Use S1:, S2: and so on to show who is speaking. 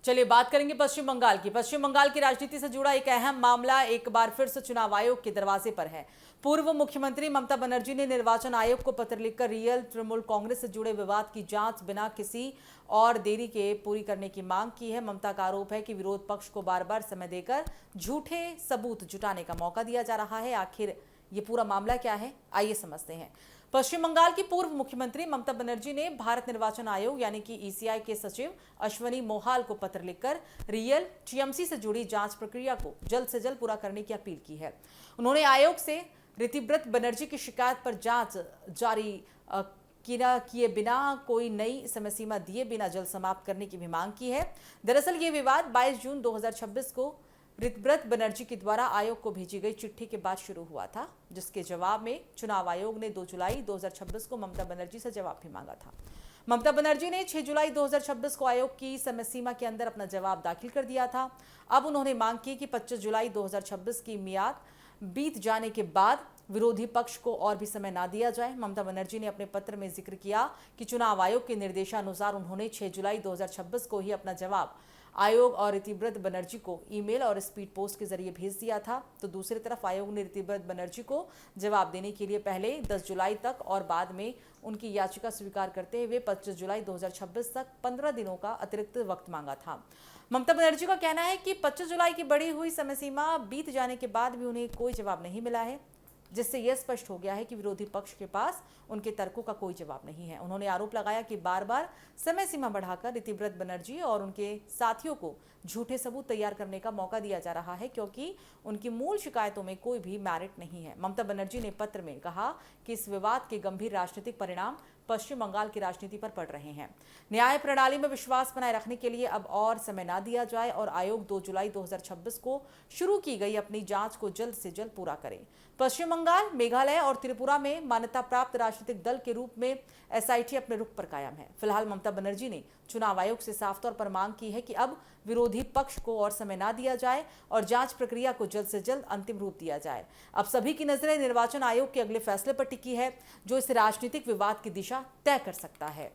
S1: चलिए बात करेंगे पश्चिम बंगाल की। पश्चिम बंगाल की राजनीति से जुड़ा एक अहम मामला एक बार फिर से चुनाव आयोग के दरवाजे पर है। पूर्व मुख्यमंत्री ममता बनर्जी ने निर्वाचन आयोग को पत्र लिखकर रियल तृणमूल कांग्रेस से जुड़े विवाद की जांच बिना किसी और देरी के पूरी करने की मांग की है। ममता का आरोप है कि विरोध पक्ष को बार बार समय देकर झूठे सबूत जुटाने का मौका दिया जा रहा है। आखिर ये पूरा मामला क्या है, आइए समझते हैं। पश्चिम बंगाल की पूर्व मुख्यमंत्री ममता बनर्जी ने भारत निर्वाचन आयोग यानी कि ईसीआई के सचिव अश्वनी मोहाल को पत्र लिखकर रियल टीएमसी से जुड़ी जांच प्रक्रिया को जल्द से जल्द पूरा करने की अपील की है। उन्होंने आयोग से ऋतिव्रत बनर्जी की शिकायत पर जांच जारी किए बिना कोई नई समय सीमा दिए बिना जल्द समाप्त करने की भी मांग की है। दरअसल ये विवाद 22 जून 2026 को ऋतिव्रत बनर्जी के द्वारा आयोग को भेजी गई चिट्ठी के बाद शुरू हुआ था, जिसके जवाब में चुनाव आयोग ने 2 जुलाई 2026 को ममता बनर्जी से जवाब भी मांगा था। ममता बनर्जी ने 6 जुलाई 2026 को आयोग की समय सीमा के अंदर अपना जवाब दाखिल कर दिया था। अब उन्होंने मांग की कि 25 जुलाई 2026 की मियाद बीत जाने के बाद विरोधी पक्ष को और भी समय ना दिया जाए। ममता बनर्जी ने अपने पत्र में जिक्र किया कि चुनाव आयोग के निर्देशानुसार उन्होंने 6 जुलाई 2026 को ही अपना जवाब आयोग और ऋतिव्रत बनर्जी को ईमेल और स्पीड पोस्ट के जरिए भेज दिया था। तो दूसरी तरफ आयोग ने ऋतिव्रत बनर्जी को जवाब देने के लिए पहले 10 जुलाई तक और बाद में उनकी याचिका स्वीकार करते हुए 25 जुलाई 2026 तक 15 दिनों का अतिरिक्त वक्त मांगा था। ममता बनर्जी का कहना है कि 25 जुलाई की बढ़ी हुई समय सीमा बीत जाने के बाद भी उन्हें कोई जवाब नहीं मिला है, जिससे यह स्पष्ट हो गया है कि विरोधी पक्ष के पास उनके तर्कों का कोई जवाब नहीं है। उन्होंने आरोप लगाया कि बार बार समय सीमा बढ़ाकर ऋतिव्रत बनर्जी और उनके साथियों को झूठे सबूत तैयार करने का मौका दिया जा रहा है, क्योंकि उनकी मूल शिकायतों में कोई भी मेरिट नहीं है। ममता बनर्जी ने पत्र में कहा कि इस विवाद के गंभीर राजनीतिक परिणाम पश्चिम बंगाल की राजनीति पर पड़ रहे हैं। न्याय प्रणाली में विश्वास बनाए रखने के लिए अब और समय ना दिया जाए और आयोग 2 जुलाई 2026 को शुरू की गई अपनी जांच को जल्द से जल्द पूरा करे। पश्चिम बंगाल, मेघालय और त्रिपुरा में मान्यता प्राप्त राजनीतिक दल के रूप में एसआईटी अपने रुख पर कायम है। फिलहाल ममता बनर्जी ने चुनाव आयोग से साफ तौर पर मांग की है कि अब विरोधी पक्ष को और समय ना दिया जाए और जांच प्रक्रिया को जल्द से जल्द अंतिम रूप दिया जाए। अब सभी की नजरें निर्वाचन आयोग के अगले फैसले पर टिकी है, जो इस राजनीतिक विवाद की दिशा तय कर सकता है।